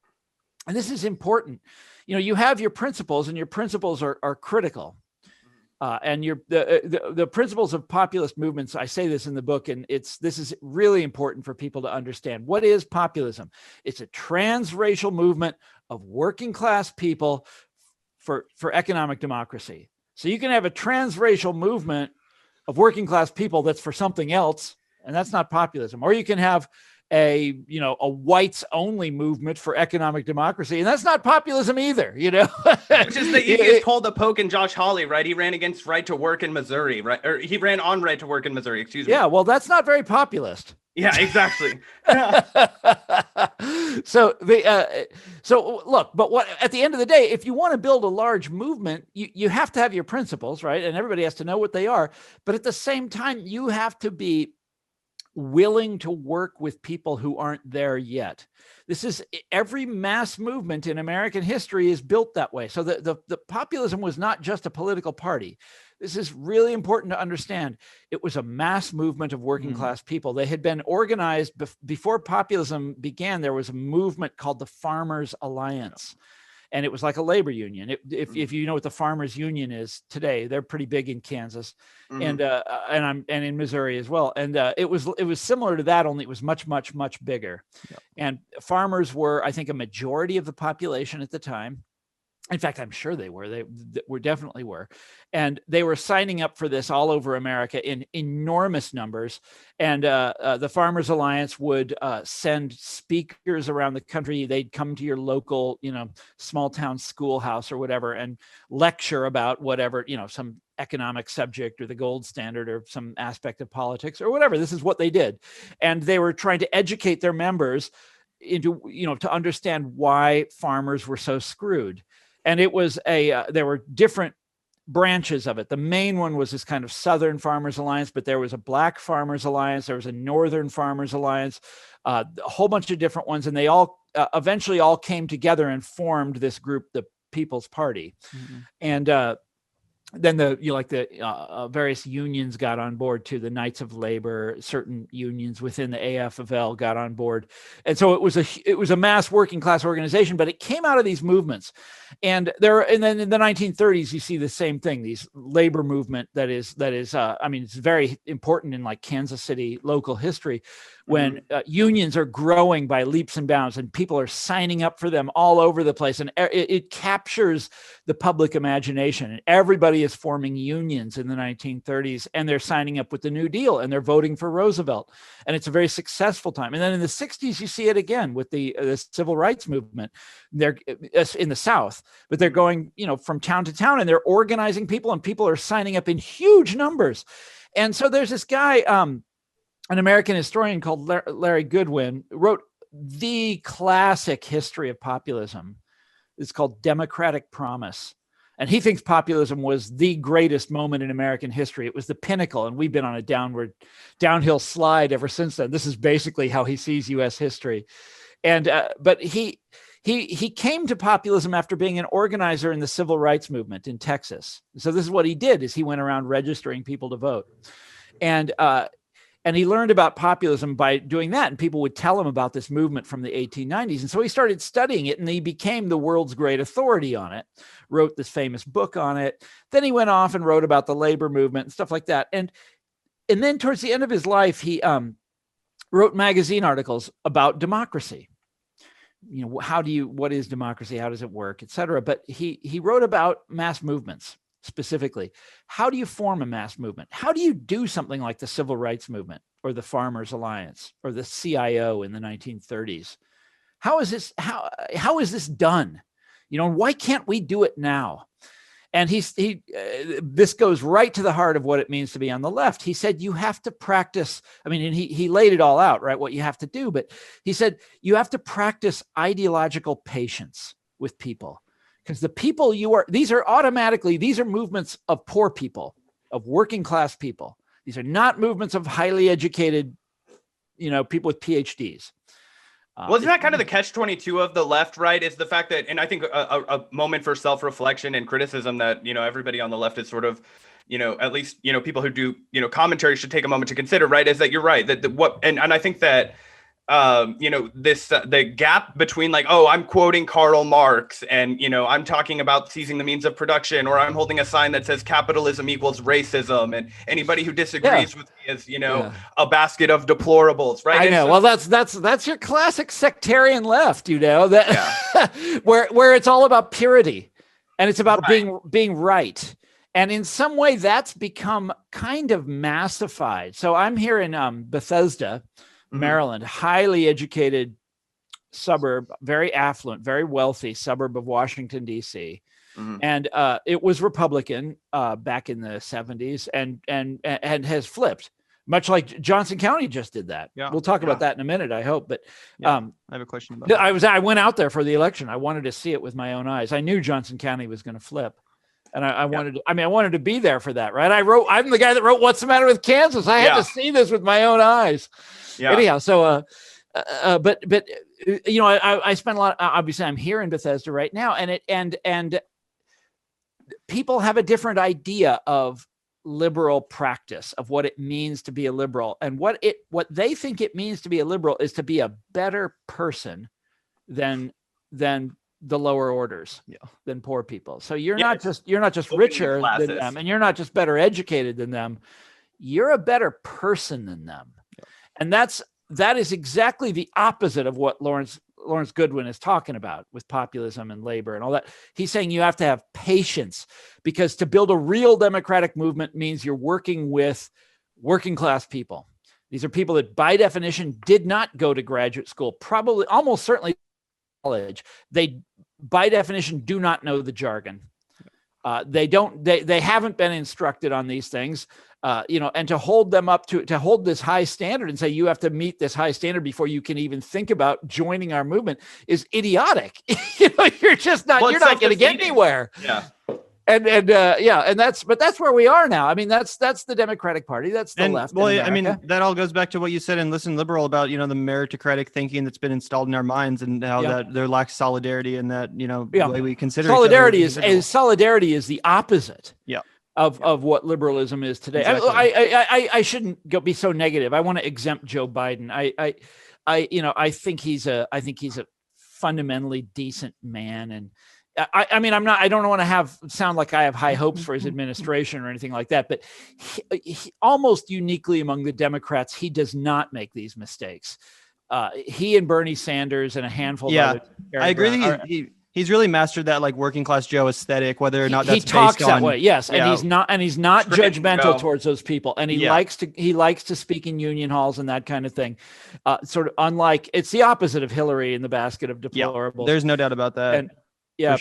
and this is important, you have your principles, and your principles are critical. And the principles of populist movements, I say this in the book, and this is really important for people to understand. What is populism? It's a transracial movement of working class people for economic democracy. So you can have a transracial movement of working class people that's for something else, and that's not populism. Or you can have a whites only movement for economic democracy, and that's not populism either. Which is the easiest hole to poke in Josh Hawley, right? He ran against right to work in Missouri, right? Or he ran on right to work in Missouri. Excuse me. Yeah, well, that's not very populist. Yeah, exactly. So look, but what at the end of the day, if you want to build a large movement, you have to have your principles, right? And everybody has to know what they are. But at the same time, you have to be willing to work with people who aren't there yet. This is every mass movement in American history is built that way. So the populism was not just a political party. This is really important to understand. It was a mass movement of working class people. They had been organized before populism began. There was a movement called the Farmers Alliance. And it was like a labor union. If you know what the Farmers Union is today, they're pretty big in Kansas, and in Missouri as well. And it was similar to that, only it was much, much, much bigger. Yeah. And farmers were, I think, a majority of the population at the time. In fact, I'm sure they were. They definitely were. And they were signing up for this all over America in enormous numbers. And the Farmers Alliance would send speakers around the country. They'd come to your local, small town schoolhouse or whatever and lecture about whatever, some economic subject or the gold standard or some aspect of politics or whatever. This is what they did. And they were trying to educate their members into, to understand why farmers were so screwed. And it was there were different branches of it. The main one was this kind of Southern Farmers Alliance, but there was a Black Farmers Alliance. There was a Northern Farmers Alliance, a whole bunch of different ones. And they all eventually all came together and formed this group, the People's Party. Mm-hmm. And then the various unions got on board too. The Knights of Labor, certain unions within the AFL got on board, and so it was a mass working class organization. But it came out of these movements, and then in the 1930s you see the same thing. These labor movement that is it's very important in like Kansas City local history, when unions are growing by leaps and bounds, and people are signing up for them all over the place, and it captures the public imagination, and everybody is forming unions in the 1930s, and they're signing up with the New Deal, and they're voting for Roosevelt, and it's a very successful time. And then in the 60s, you see it again with the civil rights movement. They're in the South, but they're going, from town to town, and they're organizing people, and people are signing up in huge numbers. And so there's this guy, an American historian called Larry Goodwin, wrote the classic history of populism. It's called Democratic Promise. And he thinks populism was the greatest moment in American history. It was the pinnacle, and we've been on a downhill slide ever since then. This is basically how he sees U.S. history. And but he came to populism after being an organizer in the civil rights movement in Texas. So this is what he did: is he went around registering people to vote, and he learned about populism by doing that. And people would tell him about this movement from the 1890s. And so he started studying it, and he became the world's great authority on it, wrote this famous book on it. Then he went off and wrote about the labor movement and stuff like that. And then towards the end of his life, he wrote magazine articles about democracy. What is democracy? How does it work, et cetera. But he wrote about mass movements. Specifically, how do you form a mass movement? How do you do something like the Civil Rights Movement or the Farmers Alliance or the CIO in the 1930s? How is this done? Why can't we do it now? And this goes right to the heart of what it means to be on the left. He said you have to practice. And he laid it all out, right? What you have to do, but he said you have to practice ideological patience with people. Because the people these are movements of poor people, of working class people. These are not movements of highly educated, people with PhDs. Well, isn't that kind of the catch-22 of the left, right? Is the fact that, and I think a moment for self-reflection and criticism that, everybody on the left is sort of, at least, people who do, commentary should take a moment to consider, right? Is that you're right. And I think that, the gap between I'm quoting Karl Marx and, I'm talking about seizing the means of production, or I'm holding a sign that says capitalism equals racism, and anybody who disagrees with me is, a basket of deplorables, right? I know. Well, that's your classic sectarian left, where it's all about purity, and it's about being right. And in some way that's become kind of massified. So I'm here in Bethesda, Maryland, highly educated suburb, very affluent, very wealthy suburb of Washington, D.C. And it was Republican back in the 70s and has flipped, much like Johnson County just did that. We'll talk about that in a minute, I hope. But I have a question about that. I went out there for the election. I wanted to see it with my own eyes. I knew Johnson County was going to flip. And I wanted to be there for that, right? I'm the guy that wrote What's the Matter with Kansas? I had to see this with my own eyes. Yeah. Anyhow, so, but I spent a lot. Obviously, I'm here in Bethesda right now, and people have a different idea of liberal practice, of what it means to be a liberal, and what they think it means to be a liberal is to be a better person than the lower orders, than poor people. So you're not just richer than them, and you're not just better educated than them. You're a better person than them. And that is exactly the opposite of what Lawrence Goodwin is talking about with populism and labor and all that. He's saying you have to have patience, because to build a real democratic movement means you're working with working class people. These are people that by definition did not go to graduate school, probably almost certainly college. They by definition do not know the jargon. They haven't been instructed on these things. And to hold them up to hold this high standard and say you have to meet this high standard before you can even think about joining our movement is idiotic. You're just not. You're not going to get anywhere. Yeah. And that's where we are now. That's the Democratic Party. That's the left. Well, that all goes back to what you said in Listen Liberal about, the meritocratic thinking that's been installed in our minds, and how that there lacks solidarity, and that, the way we consider solidarity is the opposite. Yeah. of what liberalism is today. Exactly. I shouldn't be so negative. I want to exempt Joe Biden. I think he's a fundamentally decent man, and I mean, I don't want to sound like I have high hopes for his administration or anything like that, but he, almost uniquely among the Democrats, he does not make these mistakes. He and Bernie Sanders and a handful of others. I agree that he's really mastered that like working class Joe aesthetic, whether or not that's he talks based that on, way. Yes. And he's not judgmental towards those people. And he likes to speak in union halls and that kind of thing. Sort of unlike, it's the opposite of Hillary in the basket of deplorables. Yeah, there's no doubt about that. And,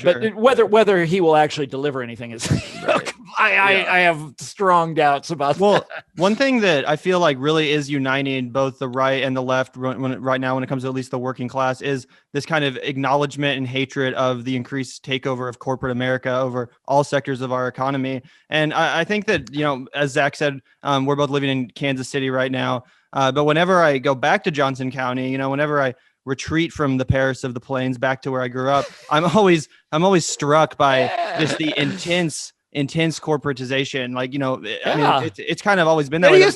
but whether he will actually deliver anything is, right. I have strong doubts about that. One thing that I feel like really is uniting both the right and the left right now when it comes to at least the working class is this kind of acknowledgement and hatred of the increased takeover of corporate America over all sectors of our economy. And I think that, as Zach said, we're both living in Kansas City right now. But whenever I go back to Johnson County, whenever I retreat from the Paris of the Plains back to where I grew up, I'm always struck by just the intense corporatization. Like, I mean, it's kind of always been that way. There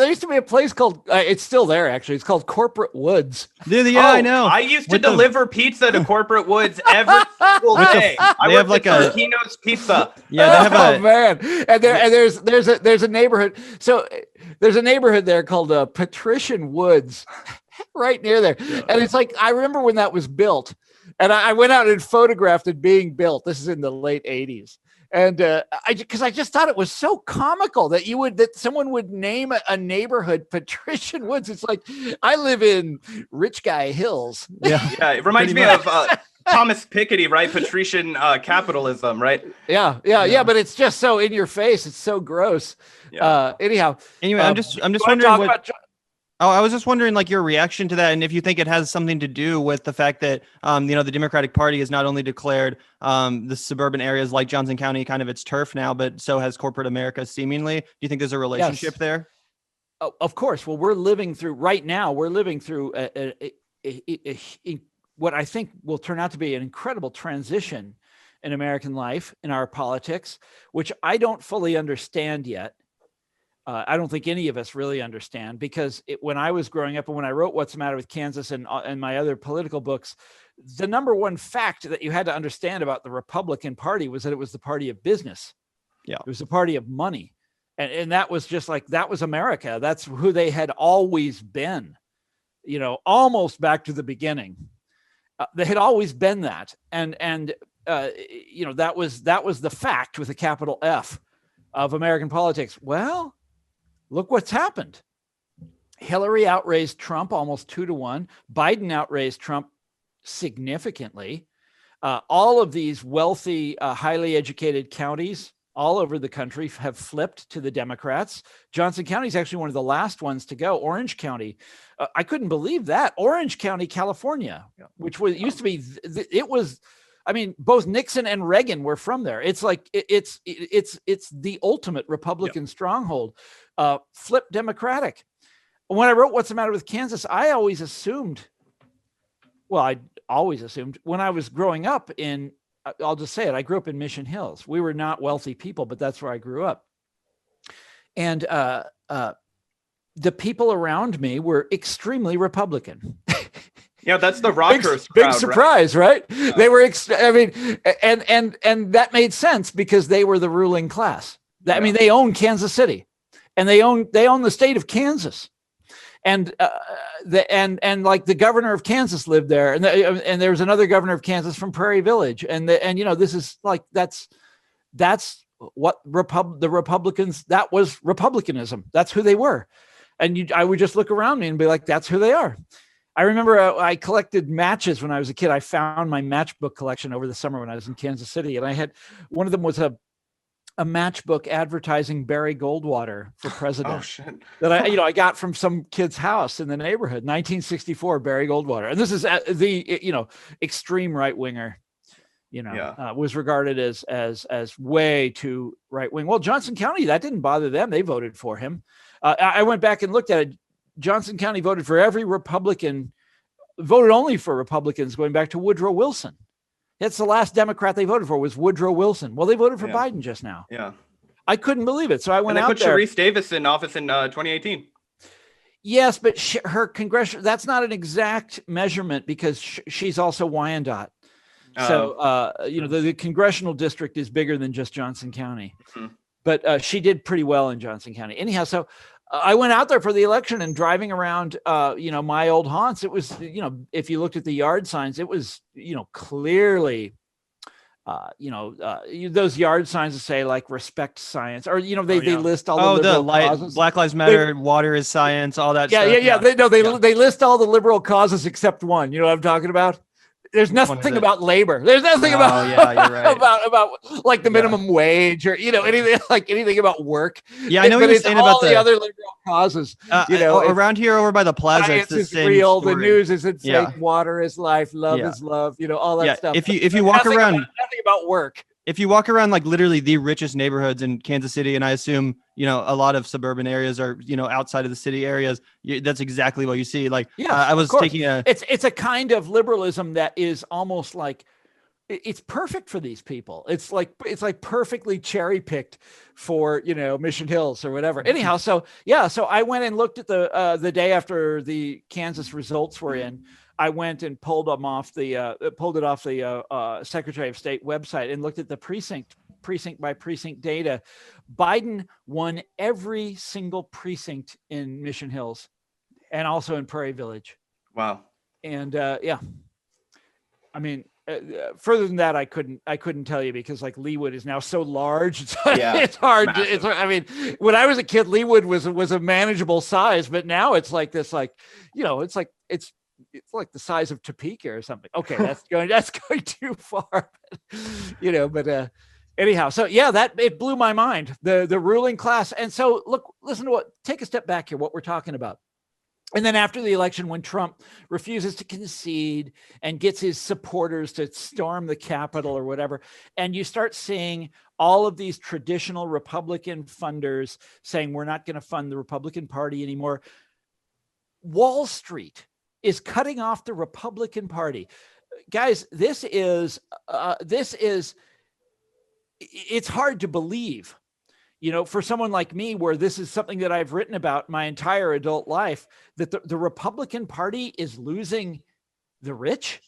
used to be a place called, it's still there actually. It's called Corporate Woods. I know. I used to deliver pizza to Corporate Woods every single day. They have like a Kino's Pizza. Yeah, they have man. And there's a neighborhood. So there's a neighborhood there called Patrician Woods right near there. Yeah. And it's like, I remember when that was built and I went out and photographed it being built. This is in the late 80s. And because I just thought it was so comical that someone would name a neighborhood Patrician Woods. It's like, I live in Rich Guy Hills. Yeah. It reminds me of Thomas Piketty, right? Patrician capitalism, right? Yeah. But it's just so in your face. It's so gross. Yeah. Anyhow. Anyway, I'm just wondering I was just wondering, like, your reaction to that, and if you think it has something to do with the fact that, the Democratic Party has not only declared the suburban areas like Johnson County kind of its turf now, but so has corporate America seemingly. Do you think there's a relationship there? Oh, of course. Well, we're living through what I think will turn out to be an incredible transition in American life, in our politics, which I don't fully understand yet. I don't think any of us really understand, because when I was growing up and when I wrote What's the Matter with Kansas and my other political books, the number one fact that you had to understand about the Republican Party was that it was the party of business. Yeah, it was the party of money. And that was just like, that was America. That's who they had always been, almost back to the beginning. They had always been that. And that was the fact with a capital F of American politics. Well, look what's happened. Hillary outraised Trump almost 2-1. Biden outraised Trump significantly. All of these wealthy, highly educated counties all over the country have flipped to the Democrats. Johnson County is actually one of the last ones to go. Orange County, I couldn't believe that. Orange County, California, which used to be, it was, I mean, both Nixon and Reagan were from there. It's like, it's the ultimate Republican stronghold. Flip Democratic. When I wrote What's the Matter with Kansas, I always assumed when I was growing up I'll just say it, I grew up in Mission Hills. We were not wealthy people, but that's where I grew up. And the people around me were extremely Republican. Yeah, that's the rockers. Big surprise, right? Yeah. They were, and that made sense because they were the ruling class. I mean, they own Kansas City, and they own the state of Kansas, and like the governor of Kansas lived there, and there was another governor of Kansas from Prairie Village, and this is like that's what the Republicans, that was Republicanism. That's who they were, and I would just look around me and be like, that's who they are. I remember I collected matches when I was a kid. I found my matchbook collection over the summer when I was in Kansas City, and I had one of them was a matchbook advertising Barry Goldwater for president. Oh, shit. That I got from some kid's house in the neighborhood. 1964 Barry Goldwater, and this is the extreme right winger. Was regarded as way too right wing. Well, Johnson County, that didn't bother them. They voted for him. I went back and looked at it. Johnson County voted for every Republican, voted only for Republicans going back to Woodrow Wilson. That's the last Democrat they voted for was Woodrow Wilson. Well, they voted for Biden just now. Yeah. I couldn't believe it. So I went and they out put there. Sharice Davis in office in 2018. Yes, but her congressional, that's not an exact measurement because she's also Wyandotte. So, the congressional district is bigger than just Johnson County. Mm-hmm. But she did pretty well in Johnson County. Anyhow, so I went out there for the election and driving around, my old haunts. It was, if you looked at the yard signs, it was, clearly, those yard signs that say like respect science, or they list all the liberal causes. Black Lives Matter, water is science, all that stuff. Yeah. They list all the liberal causes except one. You know what I'm talking about? There's nothing about labor. There's nothing about you're right. about like the minimum wage or anything about work. Yeah, I know what you're saying about the other liberal causes. Around here over by the plaza, science is real. Story. The news isn't fake. Water is life. Love is love. All that stuff. If you walk around, nothing about work. If you walk around like literally the richest neighborhoods in Kansas City, and I assume, a lot of suburban areas are, outside of the city areas, that's exactly what you see. Like, I was taking it's a kind of liberalism that is almost like, it's perfect for these people. It's like perfectly cherry picked for, Mission Hills or whatever. Anyhow, so I went and looked at the day after the Kansas results were in. I went and pulled it off the Secretary of State website and looked at the precinct by precinct data. Biden won every single precinct in Mission Hills and also in Prairie Village. Wow. And I mean, further than that, I couldn't tell you because like Leawood is now so large. It's hard. I mean, when I was a kid, Leawood was a manageable size, but now it's like this, it's like the size of Topeka or something. Okay, that's going too far. But anyhow, so that it blew my mind, the ruling class. And so listen to take a step back here, what we're talking about. And then after the election, when Trump refuses to concede and gets his supporters to storm the Capitol or whatever, and you start seeing all of these traditional Republican funders saying, we're not going to fund the Republican Party anymore. Wall Street is cutting off the Republican Party. Guys, this is it's hard to believe, for someone like me, where this is something that I've written about my entire adult life, that the Republican Party is losing the rich.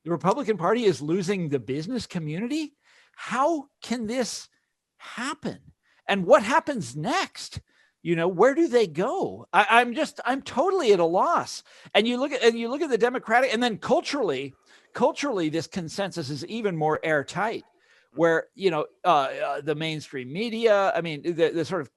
The Republican Party is losing the business community. How can this happen? And what happens next? Where do they go? I'm totally at a loss. And you look at the Democratic, and then culturally, this consensus is even more airtight, where, the mainstream media, I mean, the sort of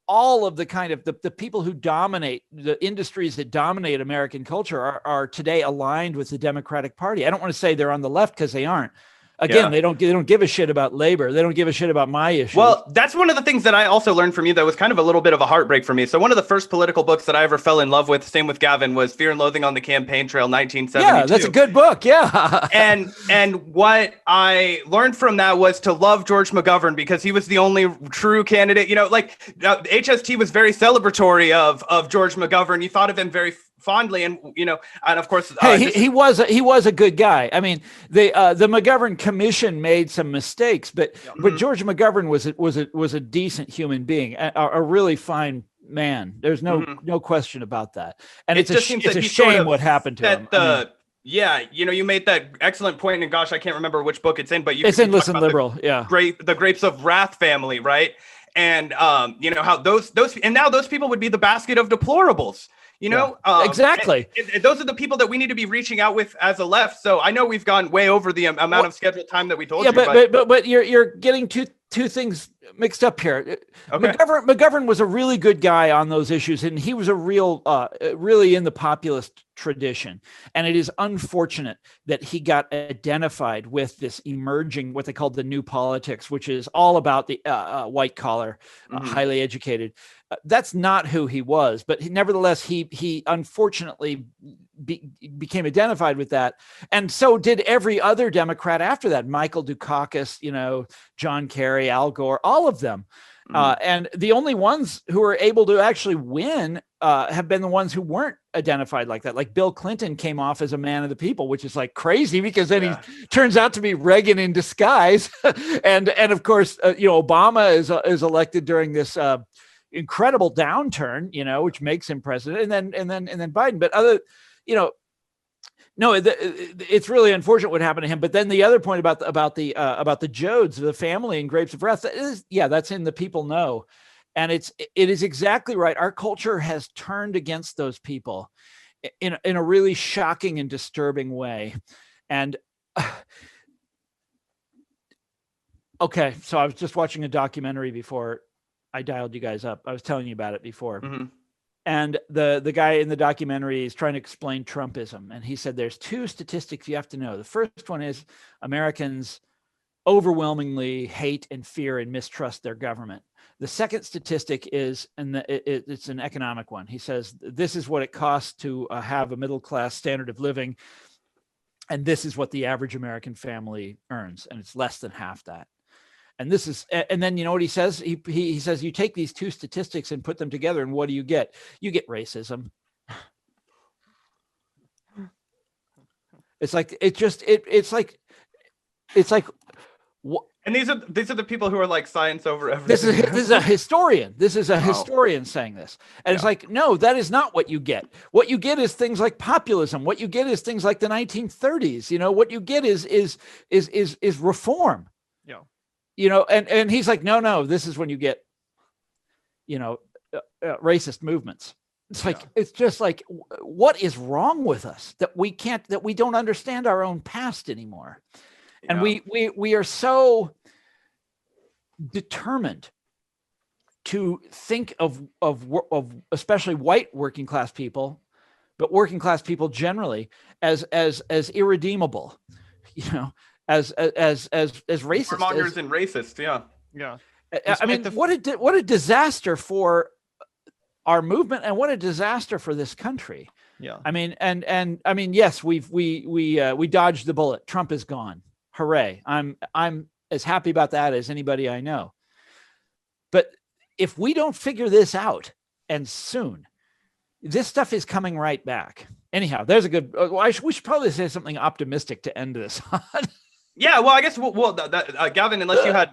all of the kind of the people who dominate the industries that dominate American culture are today aligned with the Democratic Party. I don't want to say they're on the left because they aren't. Again, they don't give a shit about labor. They don't give a shit about my issues. Well, that's one of the things that I also learned from you that was kind of a little bit of a heartbreak for me. So one of the first political books that I ever fell in love with, same with Gavin, was Fear and Loathing on the Campaign Trail, 1972. Yeah, that's a good book. Yeah. And what I learned from that was to love George McGovern because he was the only true candidate. HST was very celebratory of George McGovern. You thought of him very fondly, and of course, he was a good guy. I mean, the McGovern Commission made some mistakes, but George McGovern was a decent human being, a really fine man. There's no question about that. And it's a shame what happened to him. You made that excellent point, and gosh, I can't remember which book it's in, but it's in Listen Liberal. The Grapes of Wrath family, right? And how those and now those people would be the basket of deplorables. Exactly. And those are the people that we need to be reaching out with as a left. So I know we've gone way over the amount of scheduled time that we told you. But you're getting two things mixed up here. Okay. McGovern was a really good guy on those issues, and he was a really in the populist tradition. And it is unfortunate that he got identified with this emerging, what they called the new politics, which is all about the white collar, highly educated. That's not who he was, but nevertheless, he unfortunately became identified with that. And so did every other Democrat after that, Michael Dukakis, John Kerry, Al Gore, all of them. And the only ones who were able to actually win have been the ones who weren't identified like that. Like Bill Clinton came off as a man of the people, which is like crazy because then he turns out to be Reagan in disguise. and of course, Obama is elected during this incredible downturn, which makes him president, and then Biden. But no, it's really unfortunate what happened to him. But then the other point about the Jodes, the family in Grapes of Wrath, that's in The People Know. And it is exactly right. Our culture has turned against those people in a really shocking and disturbing way. And okay, so I was just watching a documentary before I dialed you guys up. I was telling you about it before. Mm-hmm. And the guy in the documentary is trying to explain Trumpism. And he said there's two statistics you have to know. The first one is Americans overwhelmingly hate and fear and mistrust their government. The second statistic is, and it's an economic one. He says, this is what it costs to have a middle-class standard of living. And this is what the average American family earns. And it's less than half that. And then you know what he says? He says, you take these two statistics and put them together, and what do you get? You get racism. It's like, and these are the people who are like science over everything. This is a historian. This is a historian saying this. And it's like, no, that is not what you get. What you get is things like populism. What you get is things like the 1930s. What you get is reform. Yeah. And he's like, no, this is when you get, racist movements. It's like, it's just like, what is wrong with us that we don't understand our own past anymore? Yeah. And we are so determined to think of especially white working class people, but working class people generally as irredeemable, as racist, warmongers and racists. Yeah. I mean, what a disaster for our movement, and what a disaster for this country. Yeah. I mean, and I mean, yes, we dodged the bullet. Trump is gone. Hooray. I'm as happy about that as anybody I know. But if we don't figure this out, and soon, this stuff is coming right back. Anyhow, there's a good, we should probably say something optimistic to end this on. Yeah, well, I guess Gavin, unless you had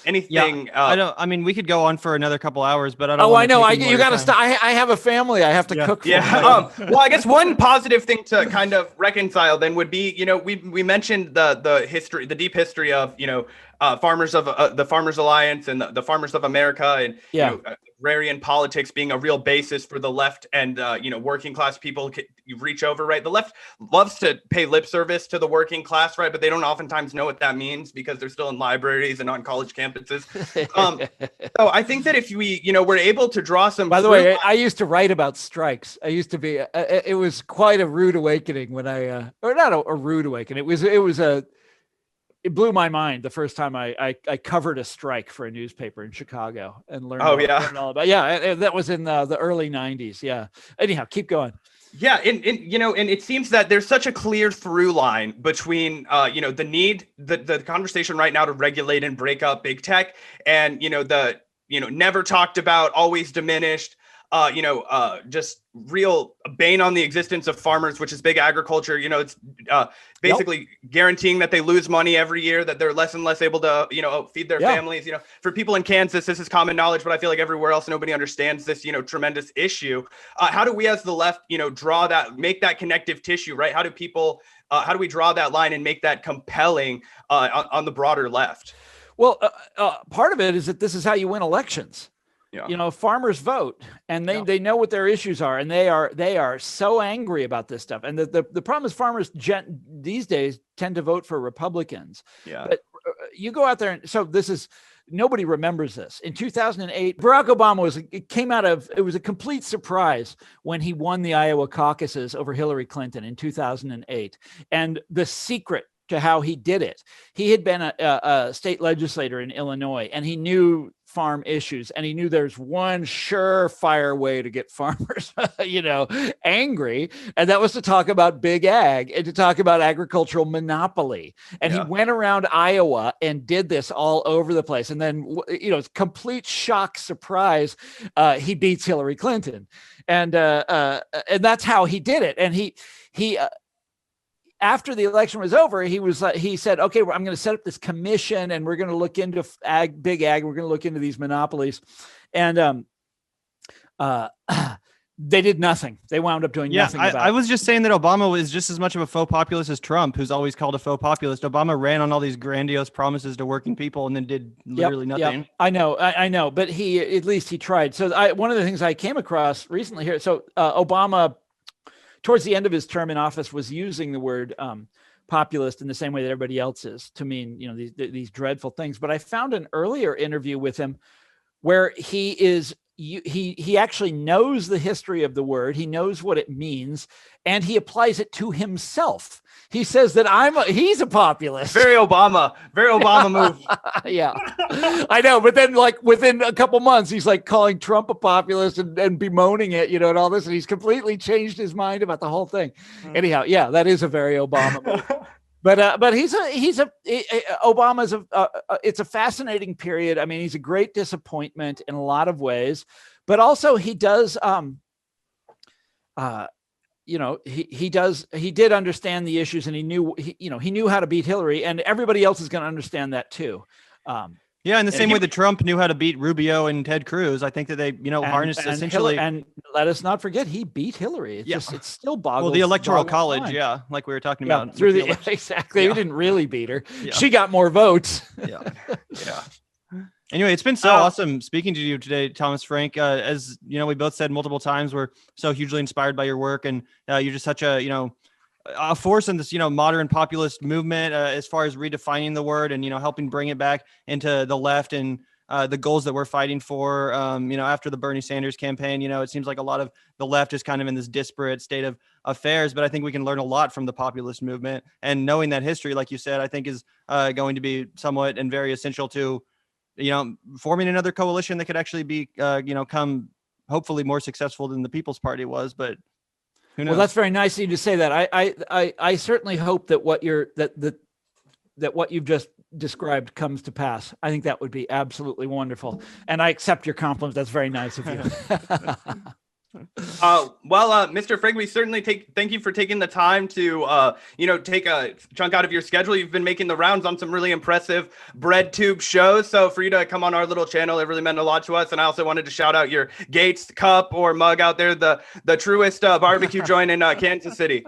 anything. Yeah, I mean, we could go on for another couple hours, but I don't. Oh, I know. You got to stop. I have a family. I have to cook for. Yeah. Well, I guess one positive thing to kind of reconcile then would be, we mentioned the history, the deep history of, farmers of the Farmers Alliance and the Farmers of America, and agrarian politics being a real basis for the left and working class people you reach over, right? The left loves to pay lip service to the working class, right? But they don't oftentimes know what that means because they're still in libraries and on college campuses. So I think that if we, we're able to draw some. By the way, I used to write about strikes. I used to be. It was quite a rude awakening when or not a rude awakening. It blew my mind the first time I covered a strike for a newspaper in Chicago and learned all about. Yeah, that was in the early 90s. Yeah. Anyhow, keep going. Yeah, and it seems that there's such a clear through line between the need, the conversation right now to regulate and break up big tech, and the never talked about, always diminished, just real bane on the existence of farmers, which is big agriculture. It's basically guaranteeing that they lose money every year, that they're less and less able to, feed their families. For people in Kansas, this is common knowledge, but I feel like everywhere else, nobody understands this, tremendous issue. How do we as the left, draw that, make that connective tissue, right? How do we draw that line and make that compelling on the broader left? Well, part of it is that this is how you win elections. Yeah. Farmers vote, and they know what their issues are, and they are so angry about this stuff. And the problem is farmers these days tend to vote for Republicans. Yeah. But you go out there, and so nobody remembers this. In 2008, Barack Obama it was a complete surprise when he won the Iowa caucuses over Hillary Clinton in 2008. And the secret to how he did it, he had been a state legislator in Illinois, and he knew farm issues, and he knew there's one surefire way to get farmers, angry, and that was to talk about big ag and to talk about agricultural monopoly. And he went around Iowa and did this all over the place. And then, complete shock, surprise, he beats Hillary Clinton, and that's how he did it. And he after the election was over, he said, okay, I'm going to set up this commission and we're going to look into big ag. We're going to look into these monopolies. And they did nothing. They wound up doing nothing about it. I was just saying that Obama was just as much of a faux populist as Trump, who's always called a faux populist. Obama ran on all these grandiose promises to working people and then did literally nothing. Yep. I know, but at least he tried. So one of the things I came across recently here, Obama, towards the end of his term in office, was using the word populist in the same way that everybody else is, to mean, these dreadful things. But I found an earlier interview with him where he actually knows the history of the word. He knows what it means, and he applies it to himself. He says that he's a populist. Very Obama move. Yeah, I know. But then, within a couple months, he's calling Trump a populist and bemoaning it, and all this. And he's completely changed his mind about the whole thing. Anyhow, yeah, that is a very Obama move. But Obama's it's a fascinating period. I mean, he's a great disappointment in a lot of ways, but also he does, he did understand the issues, and he knew how to beat Hillary, and everybody else is going to understand that too. Yeah, in the same way that Trump knew how to beat Rubio and Ted Cruz, I think that they, harnessed essentially. And let us not forget, he beat Hillary. It's still boggles. Well, the Electoral College, like we were talking about. Through exactly. He didn't really beat her. Yeah. She got more votes. Yeah. Anyway, it's been so awesome speaking to you today, Thomas Frank. As we both said multiple times, we're so hugely inspired by your work, and you're just such a force in this, modern populist movement, as far as redefining the word and, helping bring it back into the left and the goals that we're fighting for. After the Bernie Sanders campaign, it seems like a lot of the left is kind of in this disparate state of affairs, but I think we can learn a lot from the populist movement, and knowing that history, like you said, I think is going to be somewhat and very essential to, forming another coalition that could actually be, come hopefully more successful than the People's Party was, but who knows? Well, that's very nice of you to say that. I certainly hope that what you've just described comes to pass. I think that would be absolutely wonderful, and I accept your compliment. That's very nice of you. Mr. Frank, we certainly thank you for taking the time to, take a chunk out of your schedule. You've been making the rounds on some really impressive bread tube shows. So for you to come on our little channel, it really meant a lot to us. And I also wanted to shout out your Gates cup or mug out there, the truest barbecue joint in Kansas City.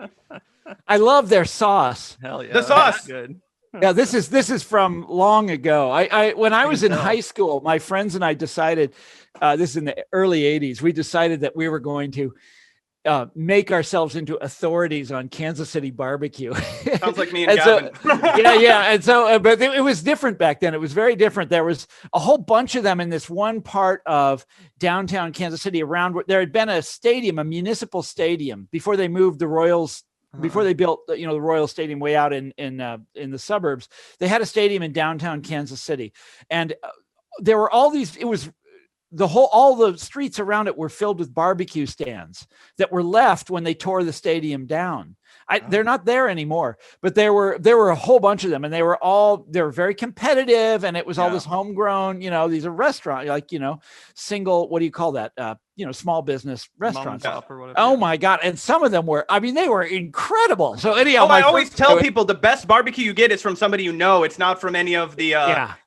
I love their sauce. Hell yeah. The sauce. Good. Yeah, this is from long ago. When I was in high school, my friends and I decided, this is in the early 80s, we decided that we were going to make ourselves into authorities on Kansas City barbecue. Sounds like me and Gavin. And so, but it was different back then. It was very different. There was a whole bunch of them in this one part of downtown Kansas City around where there had been a stadium, a municipal stadium, before they moved the Royals. Before they built, the Royal Stadium way out in the suburbs, they had a stadium in downtown Kansas City, and there were all these. It was all the streets around it were filled with barbecue stands that were left when they tore the stadium down. They're not there anymore, but there were a whole bunch of them, and they were very competitive, and it was all this homegrown. These are restaurants, single. What do you call that? Small business restaurants. Or whatever. Oh my God. And some of them were, they were incredible. So anyhow, I always tell people the best barbecue you get is from somebody you know. It's not from any of the,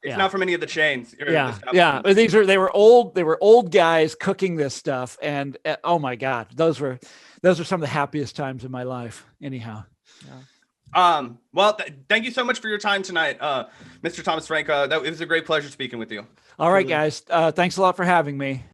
not from any of the chains. Yeah. But they were old guys cooking this stuff. And oh my God, those were some of the happiest times in my life. Anyhow. Yeah. Thank you so much for your time tonight, Mr. Thomas Frank. It was a great pleasure speaking with you. All right, guys. Thanks a lot for having me.